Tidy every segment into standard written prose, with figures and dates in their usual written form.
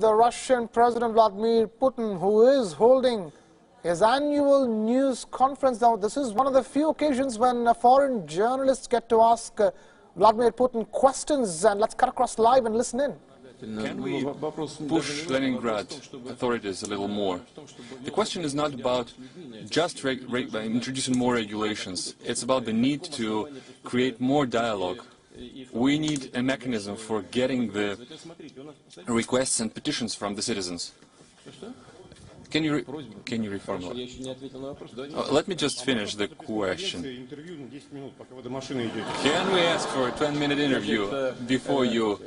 The Russian President Vladimir Putin, who is holding his annual news conference. Now, this is one of the few occasions when foreign journalists get to ask Vladimir Putin questions, and let's cut across live and listen in. Can we push Leningrad authorities a little more? The question is not about just introducing more regulations. It's about the need to create more dialogue. We need a mechanism for getting the requests and petitions from the citizens. Can you reformulate? Let me just finish the question. Can we ask for a 10-minute interview before you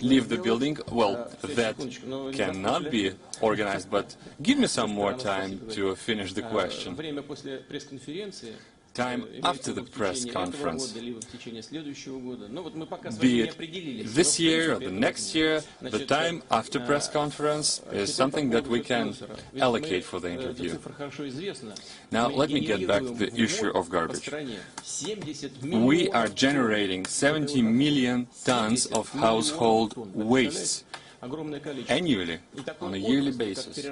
leave the building? Well, that cannot be organized, but give me some more time to finish the question. Time after the press conference, be it this year or the next year, the time after press conference is something that we can allocate for the interview. Now, let me get back to the issue of garbage. We are generating 70 million tons of household wastes annually, on a yearly basis.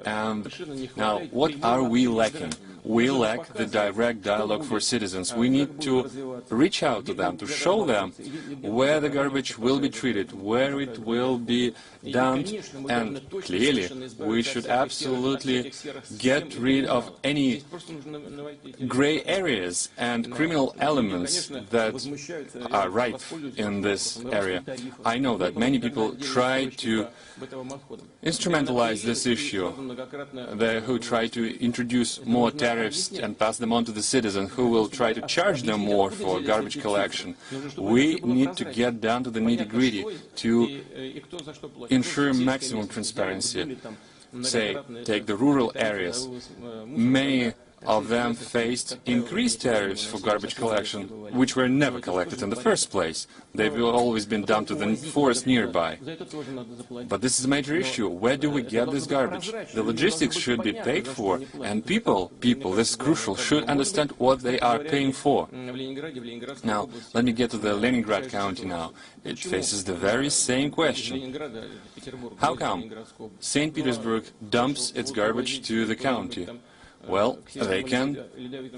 And now, what are we lacking? We lack the direct dialogue for citizens. We need to reach out to them, to show them where the garbage will be treated, where it will be dumped, and clearly, we should absolutely get rid of any gray areas and criminal elements that are rife in this area. I know that many people try to instrumentalize this issue, who try to introduce more tariffs and pass them on to the citizens, who will try to charge them more for garbage collection. We need to get down to the nitty-gritty to ensure maximum transparency. Say, take the rural areas. Many of them faced increased tariffs for garbage collection, which were never collected in the first place. They've always been dumped to the forest nearby. But this is a major issue. Where do we get this garbage? The logistics should be paid for, and people, this is crucial, should understand what they are paying for. Now, let me get to the Leningrad County now. It faces the very same question. How come St. Petersburg dumps its garbage to the county? Well, they can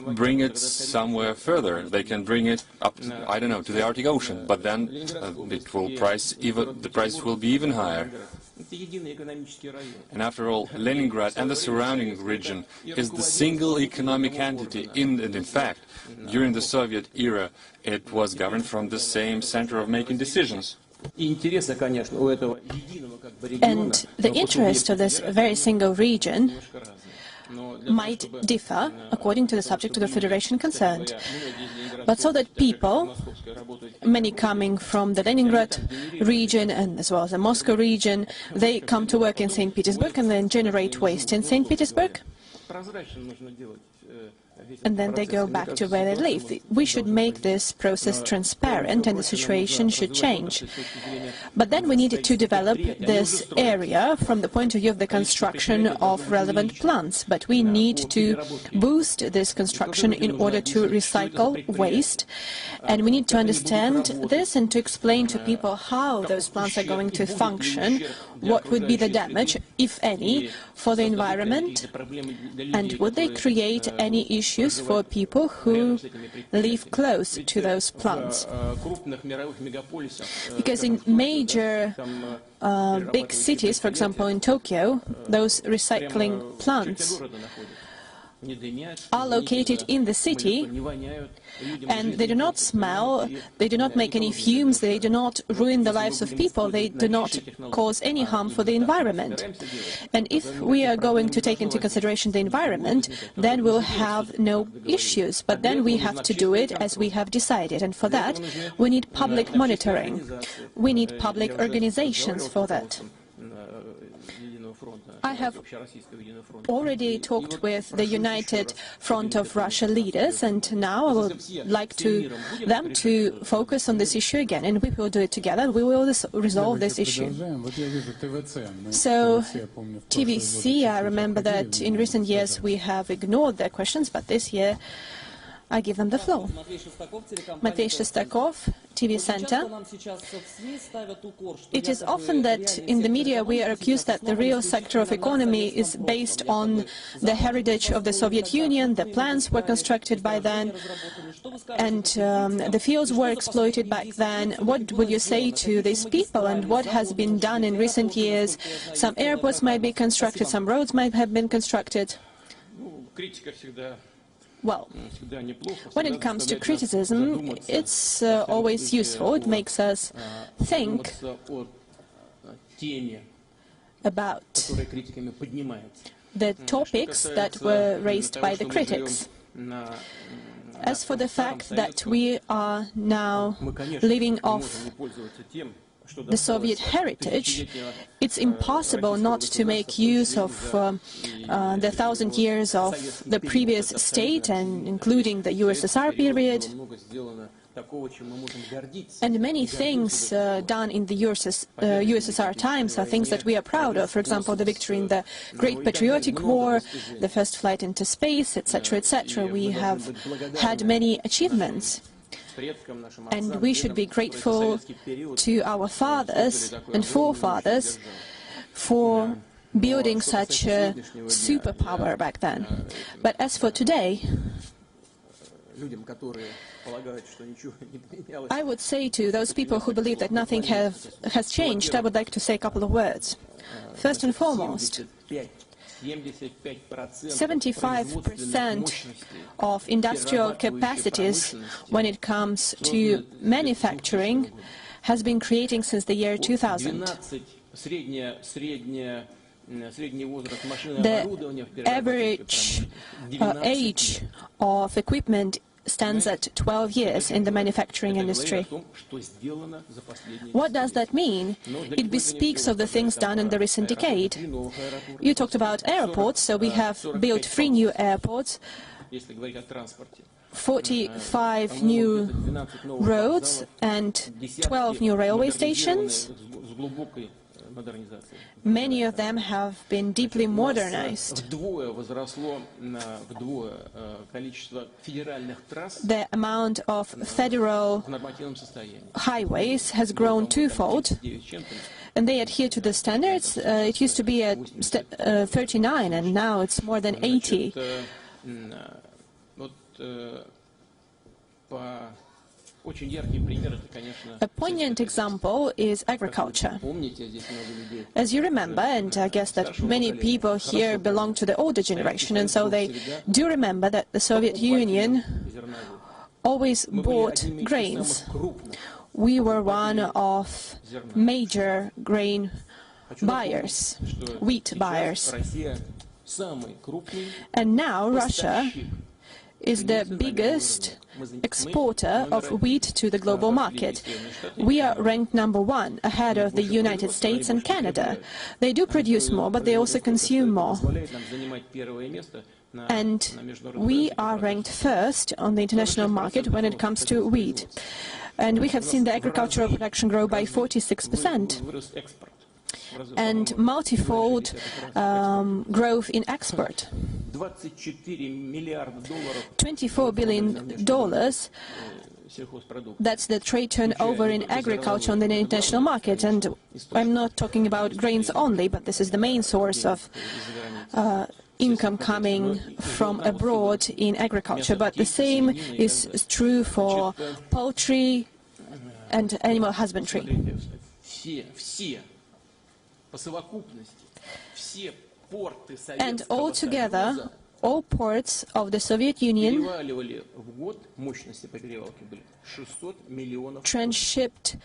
bring it somewhere further. They can bring it up, I don't know, to the Arctic Ocean, but then the price will be even higher. And after all, Leningrad and the surrounding region is the single economic entity. In fact, during the Soviet era, it was governed from the same center of making decisions. And the interest of this very single region might differ according to the subject of the federation concerned. But so that people, many coming from the Leningrad region and as well as the Moscow region, they come to work in St. Petersburg and then generate waste in St. Petersburg, and then they go back to where they live. We should make this process transparent, and the situation should change. But then we need to develop this area from the point of view of the construction of relevant plants. But we need to boost this construction in order to recycle waste, and we need to understand this and to explain to people how those plants are going to function, what would be the damage, if any, for the environment, and would they create any issues for people who live close to those plants. Because in major big cities, for example in Tokyo, those recycling plants are located in the city, and they do not smell, they do not make any fumes, they do not ruin the lives of people, they do not cause any harm for the environment. And if we are going to take into consideration the environment, then we'll have no issues. But then we have to do it as we have decided, and for that we need public monitoring. We need public organizations for that. I have already talked with the United Front of Russia leaders, and now I would like them to focus on this issue again, and we will do it together. We will resolve this issue. So, TVC, I remember that in recent years we have ignored their questions, but this year I give them the floor. Matei Shestakov, TV center. It is often that in the media we are accused that the real sector of economy is based on the heritage of the Soviet Union, the plants were constructed by then, and the fields were exploited back then. What would you say to these people, and what has been done in recent years? Some airports might be constructed, some roads might have been constructed. Well, when it comes to criticism, it's always useful. It makes us think about the topics that were raised by the critics. As for the fact that we are now living off the Soviet heritage, it's impossible not to make use of the 1,000 years of the previous state, and including the USSR period. And many things done in the USSR times are things that we are proud of. For example, the victory in the Great Patriotic War, the first flight into space, etc., etc. We have had many achievements. And we should be grateful to our fathers and forefathers for building such a superpower back then. But as for today, I would say to those people who believe that nothing has changed, I would like to say a couple of words. First and foremost, 75% of industrial capacities when it comes to manufacturing has been creating since the year 2000. The average age of equipment stands at 12 years in the manufacturing industry. What does that mean? It bespeaks of the things done in the recent decade. You talked about airports, so we have built 3 new airports, 45 new roads and 12 new railway stations. Many of them have been deeply modernized. The amount of federal highways has grown twofold, and they adhere to the standards. It used to be at 39, and now it's more than 80. A poignant example is agriculture. As you remember, and I guess that many people here belong to the older generation, and so they do remember that the Soviet Union always bought grains. We were one of major grain buyers, wheat buyers. And now Russia is the biggest exporter of wheat to the global market. We are ranked #1, ahead of the United States and Canada. They do produce more, but they also consume more. And we are ranked first on the international market when it comes to wheat. And we have seen the agricultural production grow by 46%. And multifold growth in export. $24 billion, that's the trade turnover in agriculture on the international market. And I'm not talking about grains only, but this is the main source of income coming from abroad in agriculture. But the same is true for poultry and animal husbandry. And altogether, all ports of the Soviet Union transshipped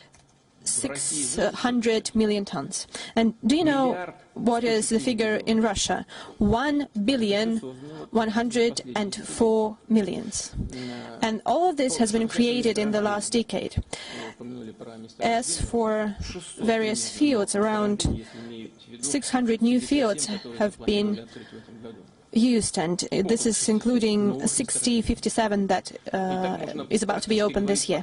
600 million tons. And do you know what is the figure in Russia? 1,104 million. And all of this has been created in the last decade. As for various fields, around 600 new fields have been used, and this is including 57 that is about to be opened this year.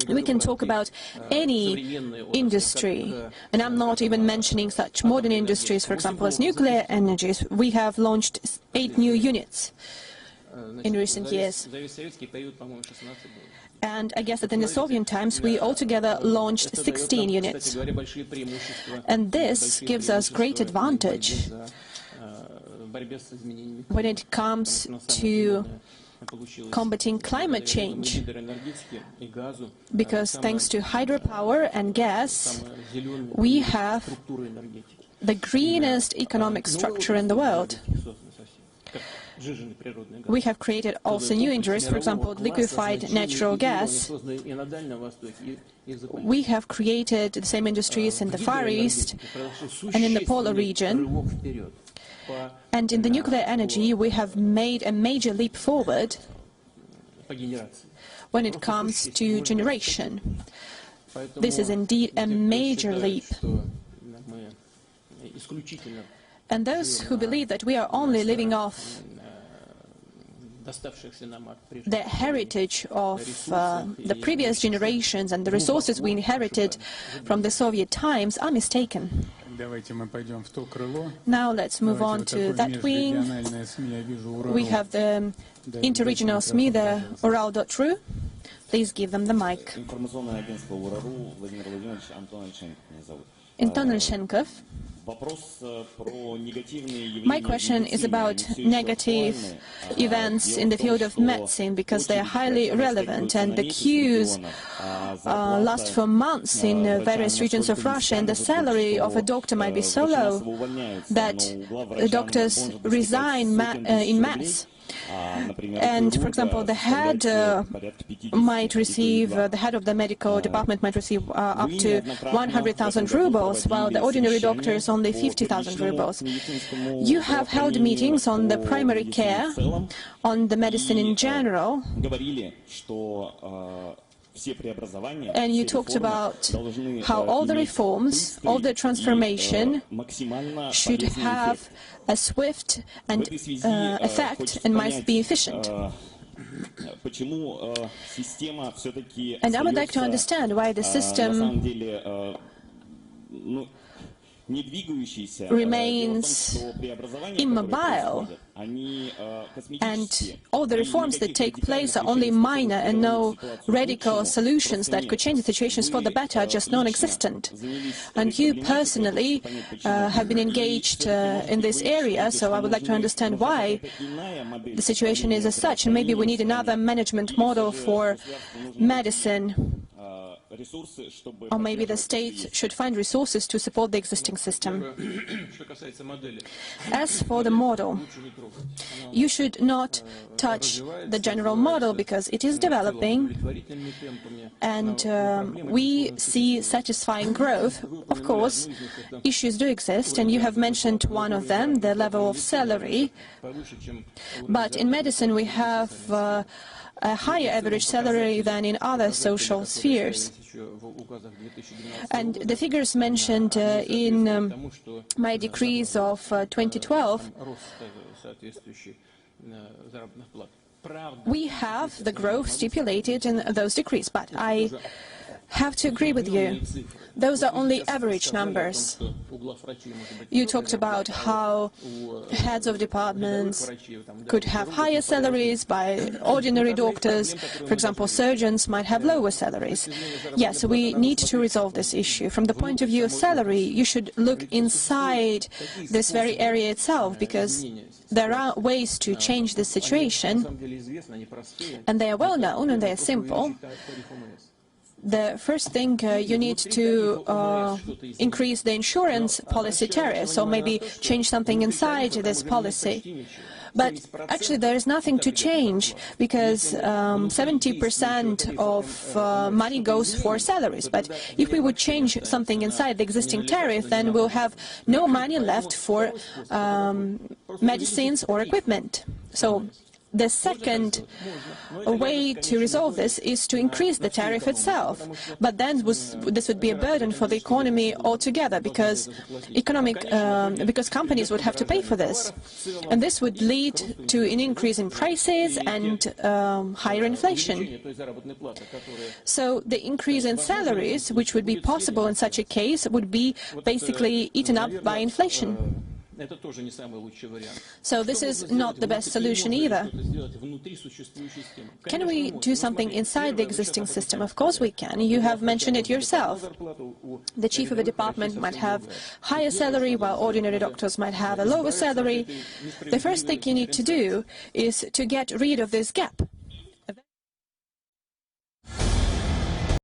We can talk about any industry, and I'm not even mentioning such modern industries, for example, as nuclear energies. We have launched 8 new units in recent years. And I guess that in the Soviet times we altogether launched 16 units. And this gives us great advantage when it comes to combating climate change, because thanks to hydropower and gas, we have the greenest economic structure in the world. We have created also new industries, for example, liquefied natural gas. We have created the same industries in the Far East and in the polar region. And in the nuclear energy, we have made a major leap forward when it comes to generation. This is indeed a major leap. And those who believe that we are only living off the heritage of the previous generations and the resources we inherited from the Soviet times are mistaken. Now let's move on to that wing. We have the interregional SME, the Ural.ru. Please give them the mic. Anton Alshenkov. My question is about negative events in the field of medicine, because they are highly relevant and the queues last for months in various regions of Russia, and the salary of a doctor might be so low that the doctors resign in mass. And, for example, the head might receive, the head of the medical department might receive up to 100,000 rubles, while the ordinary doctor is only 50,000 rubles. You have held meetings on the primary care, on the medicine in general, and you talked about how all the reforms, all the transformation should have a swift and effect and must be efficient. And I would like to understand why the system remains immobile, and all the reforms that take place are only minor, and no radical solutions that could change the situations for the better are just non-existent. And you personally have been engaged in this area, so I would like to understand why the situation is as such, and maybe we need another management model for medicine. Or maybe the state should find resources to support the existing system. As for the model, you should not touch the general model because it is developing and we see satisfying growth. Of course, issues do exist, and you have mentioned one of them, the level of salary. But in medicine we have a higher average salary than in other social spheres. And the figures mentioned in my decrees of 2012, we have the growth stipulated in those decrees, but I have to agree with you. Those are only average numbers. You talked about how heads of departments could have higher salaries by ordinary doctors. For example, surgeons might have lower salaries. Yes, we need to resolve this issue. From the point of view of salary, you should look inside this very area itself, because there are ways to change this situation, and they are well known and they are simple. The first thing, you need to increase the insurance policy tariffs, or maybe change something inside this policy. But actually there is nothing to change, because 70% of money goes for salaries. But if we would change something inside the existing tariff, then we'll have no money left for medicines or equipment. So the second way to resolve this is to increase the tariff itself, but then this would be a burden for the economy altogether, because companies would have to pay for this, and this would lead to an increase in prices and higher inflation. So the increase in salaries, which would be possible in such a case, would be basically eaten up by inflation. So this is not the best solution either. Can we do something inside the existing system? Of course we can. You have mentioned it yourself. The chief of a department might have higher salary, while ordinary doctors might have a lower salary. The first thing you need to do is to get rid of this gap.